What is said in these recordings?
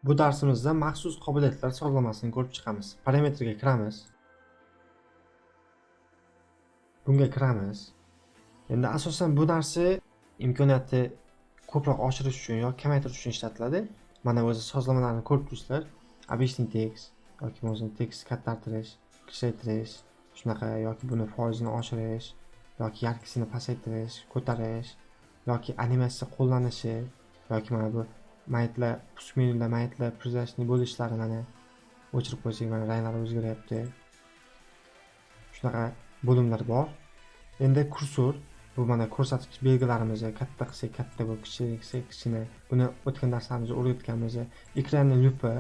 Bu darsimizda maxsus qobiliyatlar sozlamasini ko'rib chiqamiz. Parametrga kiramiz. Bunga kiramiz. Endi asosan bu narsa imkoniyatni ko'proq oshirish uchun yoki kamaytirish uchun ishlatiladi. Mana o'zi sozlamalarni ko'rib turibsizlar. Обычный tekst yoki bo'lmasa tekst kattartirish, kichraytirish, shunaqa yoki buni foizini oshirish yoki yarkisini pasaytirish, ko'tarish yoki animatsiya qo'llanishi yoki mana bu maytlar, push menyuda maytlar prizashni bo'lishlari mana o'chirib qo'ysak mana ranglari o'zgaryapti. Shunaqa bo'limlar bor. Endi kursor bu mana ko'rsatkich belgilarimizni katta qilsak katta bo'lib, kichik qilsak kichkina. Buni o'tgan darslarimizda o'rgatganmiz. Ekranni lupa.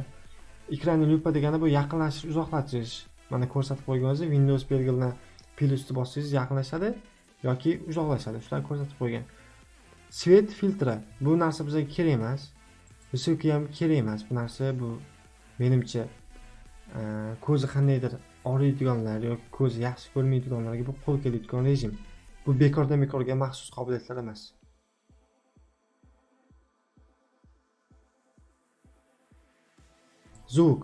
Ekranni lupa degani bu yaqinlashish, uzoqlashish. Mana ko'rsatib qo'yganmiz. Windows belgilarini plusni bossangiz yaqinlashadi yoki uzoqlashadi. Shular ko'rsatib qo'ygan. Svet filtri. Bu narsa bizga kerak emas. Vысокий ham kerak emas. Bu narsa bu menimcha ko'zi qandaydir og'riydiganlar yoki ko'zi yaxshi ko'rmaydiganlarga bu qo'l keladigan rejim. Bu bekorga maxsus qobiliyatlar emas. Zvuk.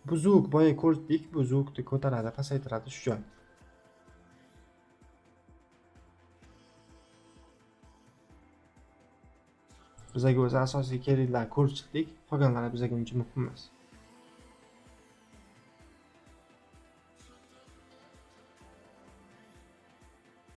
Bu zvuk boya ko'rdik, bu zvukni ko'taradi, pasaytiradi shu joy. Bizga o'zi asosiy keraklarni ko'rib chiqdik. Qolganlari bizga uncha muhim emas.